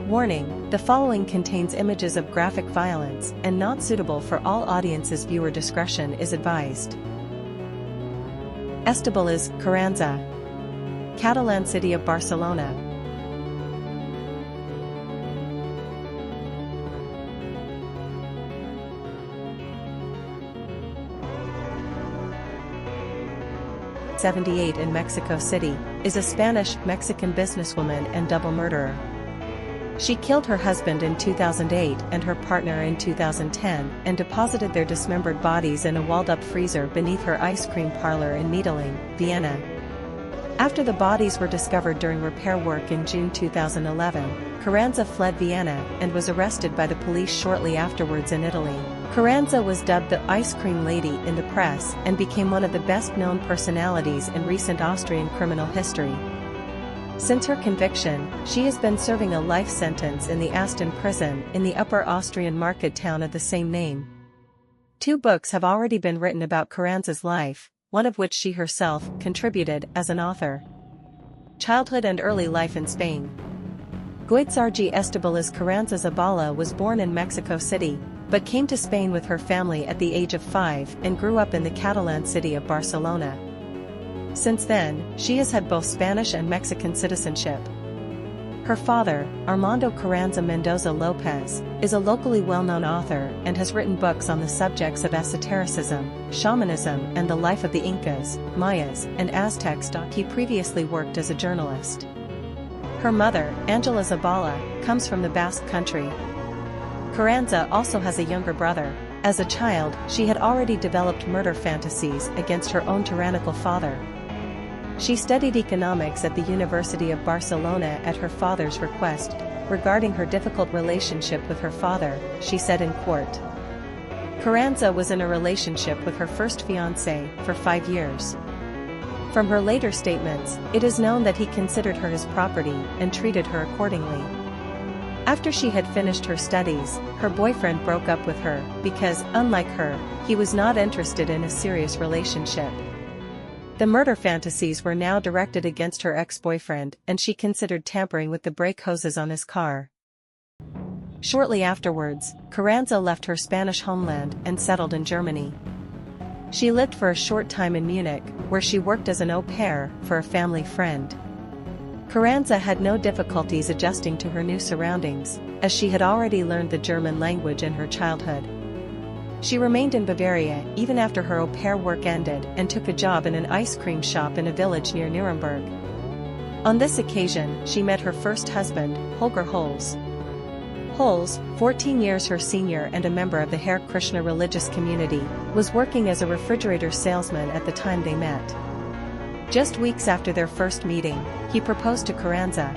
Warning, the following contains images of graphic violence and not suitable for all audiences. Viewer discretion is advised. Estibaliz, Carranza, Catalan city of Barcelona. '78 in Mexico City, is a Spanish-Mexican businesswoman and double murderer. She killed her husband in 2008 and her partner in 2010 and deposited their dismembered bodies in a walled-up freezer beneath her ice cream parlor in Medellin, Vienna. After the bodies were discovered during repair work in June 2011, Carranza fled Vienna and was arrested by the police shortly afterwards in Italy. Carranza was dubbed the Ice Cream Lady in the press and became one of the best-known personalities in recent Austrian criminal history. Since her conviction, she has been serving a life sentence in the Aston prison in the Upper Austrian market town of the same name. 2 books have already been written about Carranza's life, one of which she herself contributed as an author. Childhood and early life in Spain. Goitzargi Estibaliz Carranza Zabala was born in Mexico City, but came to Spain with her family at the age of 5 and grew up in the Catalan city of Barcelona. Since then, she has had both Spanish and Mexican citizenship. Her father, Armando Carranza Mendoza Lopez, is a locally well-known author and has written books on the subjects of esotericism, shamanism and the life of the Incas, Mayas, and Aztecs. He previously worked as a journalist. Her mother, Angela Zabala, comes from the Basque Country. Carranza also has a younger brother. As a child, she had already developed murder fantasies against her own tyrannical father. She studied economics at the University of Barcelona at her father's request. Regarding her difficult relationship with her father, she said in court. Carranza was in a relationship with her first fiancé for 5 years. From her later statements, it is known that he considered her his property and treated her accordingly. After she had finished her studies, her boyfriend broke up with her because, unlike her, he was not interested in a serious relationship. The murder fantasies were now directed against her ex-boyfriend, and she considered tampering with the brake hoses on his car. Shortly afterwards, Carranza left her Spanish homeland and settled in Germany. She lived for a short time in Munich, where she worked as an au pair for a family friend. Carranza had no difficulties adjusting to her new surroundings, as she had already learned the German language in her childhood. She remained in Bavaria even after her au pair work ended and took a job in an ice cream shop in a village near Nuremberg. On this occasion, she met her first husband, Holger Holz. Holz, 14 years her senior and a member of the Hare Krishna religious community, was working as a refrigerator salesman at the time they met. Just weeks after their first meeting, he proposed to Carranza.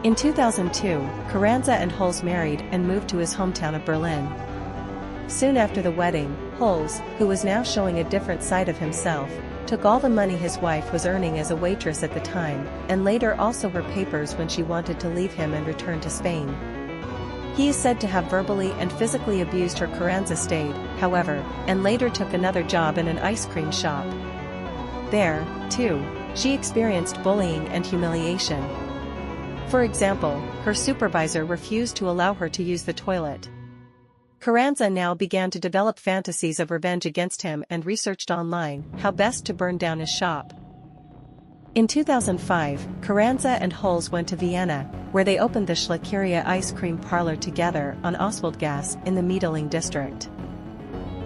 In 2002, Carranza and Holz married and moved to his hometown of Berlin. Soon after the wedding, Holz, who was now showing a different side of himself, took all the money his wife was earning as a waitress at the time, and later also her papers when she wanted to leave him and return to Spain. He is said to have verbally and physically abused her. Carranza stayed, however, and later took another job in an ice cream shop. There, too, she experienced bullying and humiliation. For example, her supervisor refused to allow her to use the toilet. Carranza now began to develop fantasies of revenge against him and researched online how best to burn down his shop. In 2005, Carranza and Holz went to Vienna, where they opened the Schlageria ice cream parlor together on Oswaldgasse in the Medellin district.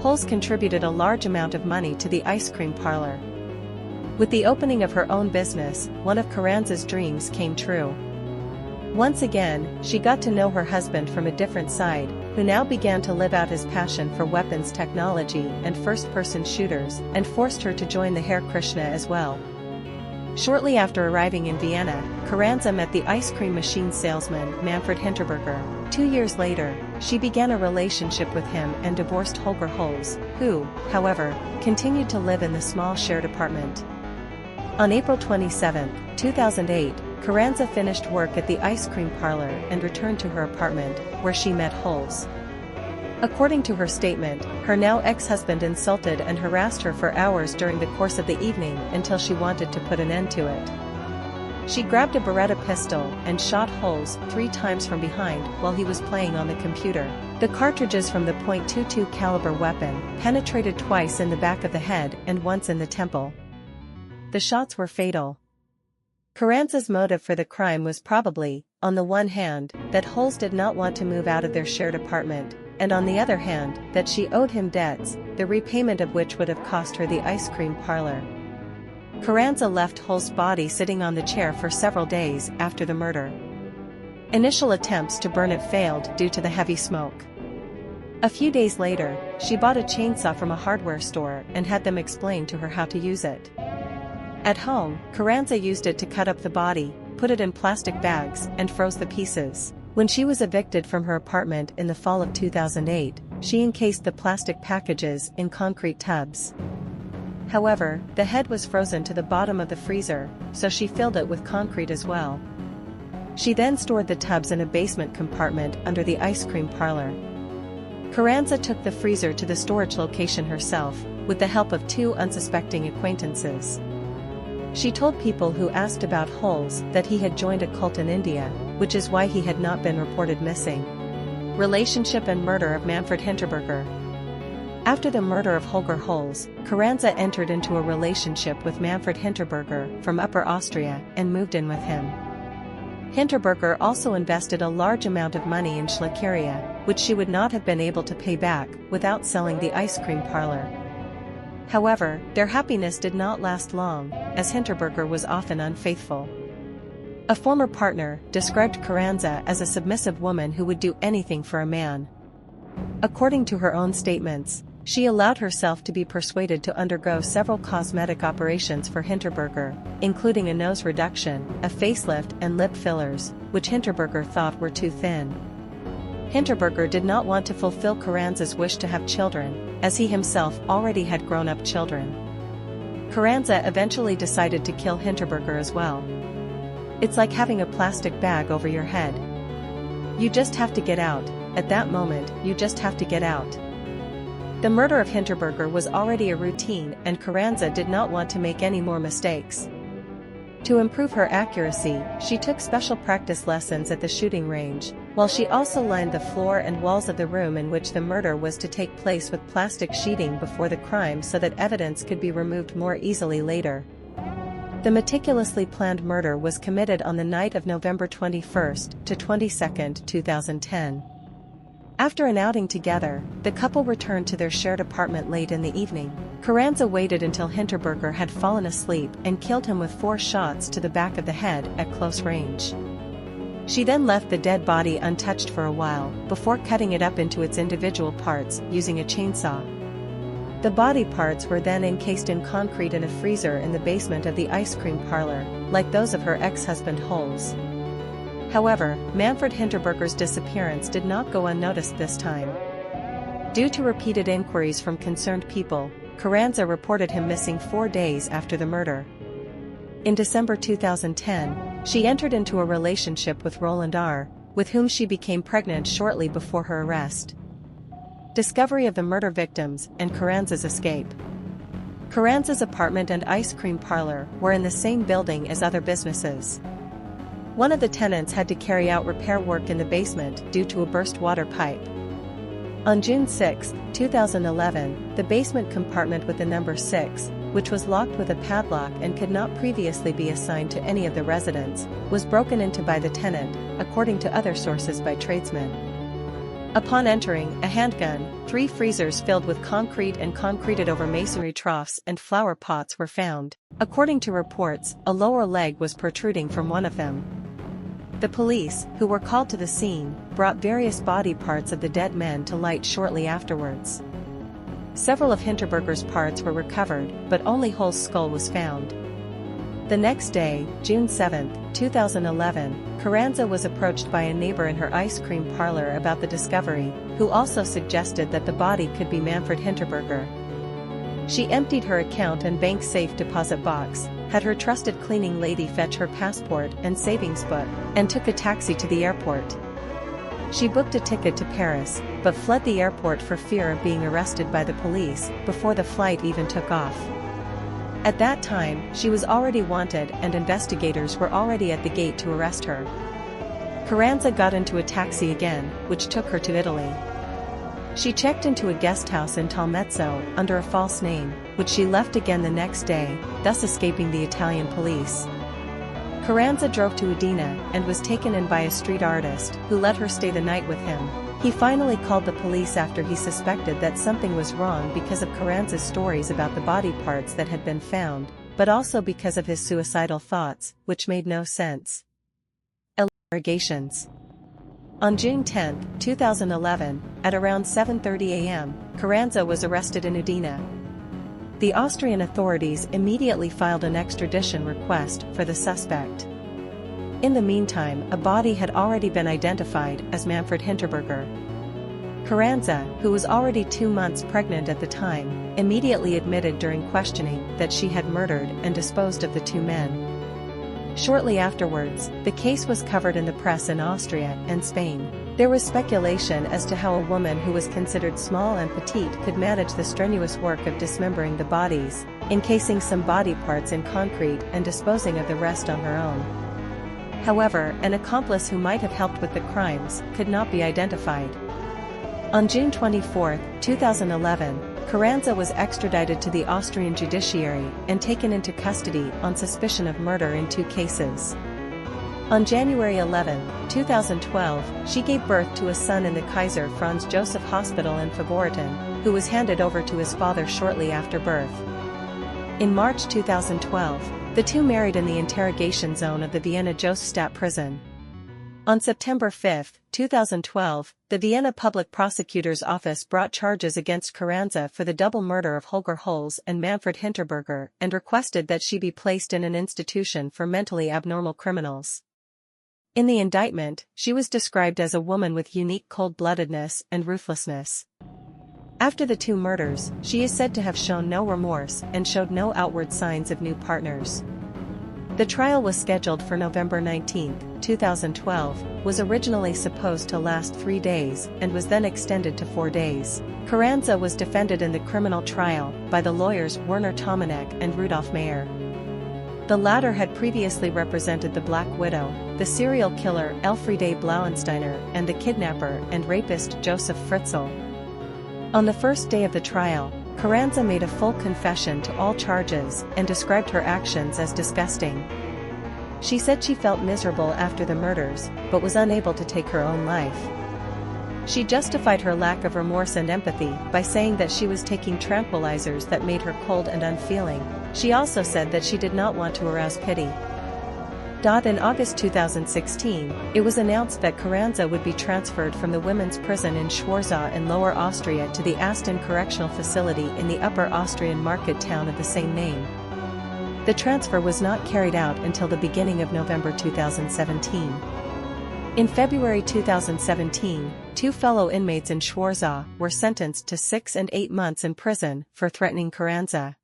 Holz contributed a large amount of money to the ice cream parlor. With the opening of her own business, one of Carranza's dreams came true. Once again, she got to know her husband from a different side, who now began to live out his passion for weapons technology and first-person shooters, and forced her to join the Hare Krishna as well. Shortly after arriving in Vienna, Carranza met the ice cream machine salesman Manfred Hinterberger. 2 years later, she began a relationship with him and divorced Holger Holz, who, however, continued to live in the small shared apartment. On April 27, 2008, Carranza finished work at the ice cream parlor and returned to her apartment, where she met Holz. According to her statement, her now ex-husband insulted and harassed her for hours during the course of the evening until she wanted to put an end to it. She grabbed a Beretta pistol and shot holes 3 times from behind while he was playing on the computer. The cartridges from the .22 caliber weapon penetrated twice in the back of the head and once in the temple. The shots were fatal. Carranza's motive for the crime was probably, on the one hand, that Holes did not want to move out of their shared apartment, and on the other hand, that she owed him debts, the repayment of which would have cost her the ice cream parlor. Carranza left Holes' body sitting on the chair for several days after the murder. Initial attempts to burn it failed due to the heavy smoke. A few days later, she bought a chainsaw from a hardware store and had them explain to her how to use it. At home, Carranza used it to cut up the body, put it in plastic bags, and froze the pieces. When she was evicted from her apartment in the fall of 2008, she encased the plastic packages in concrete tubs. However, the head was frozen to the bottom of the freezer, so she filled it with concrete as well. She then stored the tubs in a basement compartment under the ice cream parlor. Carranza took the freezer to the storage location herself, with the help of 2 unsuspecting acquaintances. She told people who asked about Holes that he had joined a cult in India, which is why he had not been reported missing. Relationship and murder of Manfred Hinterberger. After the murder of Holger Holes, Carranza entered into a relationship with Manfred Hinterberger from Upper Austria and moved in with him. Hinterberger also invested a large amount of money in Schleckeria, which she would not have been able to pay back without selling the ice cream parlor. However, their happiness did not last long, as Hinterberger was often unfaithful. A former partner described Carranza as a submissive woman who would do anything for a man. According to her own statements, she allowed herself to be persuaded to undergo several cosmetic operations for Hinterberger, including a nose reduction, a facelift and lip fillers, which Hinterberger thought were too thin. Hinterberger did not want to fulfill Carranza's wish to have children, as he himself already had grown-up children. Carranza eventually decided to kill Hinterberger as well. It's like having a plastic bag over your head. You just have to get out, at that moment, you just have to get out. The murder of Hinterberger was already a routine and Carranza did not want to make any more mistakes. To improve her accuracy, she took special practice lessons at the shooting range, while she also lined the floor and walls of the room in which the murder was to take place with plastic sheeting before the crime so that evidence could be removed more easily later. The meticulously planned murder was committed on the night of November 21 to 22, 2010. After an outing together, the couple returned to their shared apartment late in the evening. Carranza waited until Hinterberger had fallen asleep and killed him with 4 shots to the back of the head at close range. She then left the dead body untouched for a while, before cutting it up into its individual parts using a chainsaw. The body parts were then encased in concrete in a freezer in the basement of the ice cream parlor, like those of her ex-husband Holes. However, Manfred Hinterberger's disappearance did not go unnoticed this time. Due to repeated inquiries from concerned people, Carranza reported him missing 4 days after the murder. In December 2010, she entered into a relationship with Roland R., with whom she became pregnant shortly before her arrest. Discovery of the murder victims and Carranza's escape. Carranza's apartment and ice cream parlor were in the same building as other businesses. One of the tenants had to carry out repair work in the basement due to a burst water pipe. On June 6, 2011, the basement compartment with the number 6, which was locked with a padlock and could not previously be assigned to any of the residents, was broken into by the tenant, according to other sources by tradesmen. Upon entering, a handgun, 3 freezers filled with concrete and concreted over masonry troughs and flower pots were found. According to reports, a lower leg was protruding from one of them. The police, who were called to the scene, brought various body parts of the dead men to light shortly afterwards. Several of Hinterberger's parts were recovered, but only Holes' skull was found. The next day, June 7, 2011, Carranza was approached by a neighbor in her ice cream parlor about the discovery, who also suggested that the body could be Manfred Hinterberger. She emptied her account and bank safe deposit box, had her trusted cleaning lady fetch her passport and savings book, and took a taxi to the airport. She booked a ticket to Paris, but fled the airport for fear of being arrested by the police before the flight even took off. At that time, she was already wanted and investigators were already at the gate to arrest her. Carranza got into a taxi again, which took her to Italy. She checked into a guest house in Talmezzo under a false name, which she left again the next day, thus escaping the Italian police. Carranza drove to Udine and was taken in by a street artist who let her stay the night with him. He finally called the police after he suspected that something was wrong because of Carranza's stories about the body parts that had been found, but also because of his suicidal thoughts, which made no sense. Allegations. On June 10, 2011, at around 7:30 a.m., Carranza was arrested in Udine. The Austrian authorities immediately filed an extradition request for the suspect. In the meantime, a body had already been identified as Manfred Hinterberger. Carranza, who was already 2 months pregnant at the time, immediately admitted during questioning that she had murdered and disposed of the 2 men. Shortly afterwards, the case was covered in the press in Austria and Spain. There was speculation as to how a woman who was considered small and petite could manage the strenuous work of dismembering the bodies, encasing some body parts in concrete and disposing of the rest on her own. However, an accomplice who might have helped with the crimes could not be identified. On June 24, 2011, Carranza was extradited to the Austrian judiciary and taken into custody on suspicion of murder in 2 cases. On January 11, 2012, she gave birth to a son in the Kaiser Franz Joseph Hospital in Favoriten, who was handed over to his father shortly after birth. In March 2012, the 2 married in the interrogation zone of the Vienna Josefstadt prison. On September 5, 2012, the Vienna Public Prosecutor's Office brought charges against Carranza for the double murder of Holger Holz and Manfred Hinterberger and requested that she be placed in an institution for mentally abnormal criminals. In the indictment, she was described as a woman with unique cold-bloodedness and ruthlessness. After the 2 murders, she is said to have shown no remorse and showed no outward signs of new partners. The trial was scheduled for November 19, 2012, was originally supposed to last 3 days and was then extended to 4 days. Carranza was defended in the criminal trial by the lawyers Werner Tomanek and Rudolf Mayer. The latter had previously represented the Black Widow, the serial killer Elfriede Blauensteiner and the kidnapper and rapist Joseph Fritzl. On the first day of the trial, Carranza made a full confession to all charges and described her actions as disgusting. She said she felt miserable after the murders, but was unable to take her own life. She justified her lack of remorse and empathy by saying that she was taking tranquilizers that made her cold and unfeeling. She also said that she did not want to arouse pity. In August 2016, it was announced that Carranza would be transferred from the women's prison in Schwarzau in Lower Austria to the Asten Correctional Facility in the Upper Austrian market town of the same name. The transfer was not carried out until the beginning of November 2017. In February 2017, 2 fellow inmates in Schwarzau were sentenced to 6 and 8 months in prison for threatening Carranza.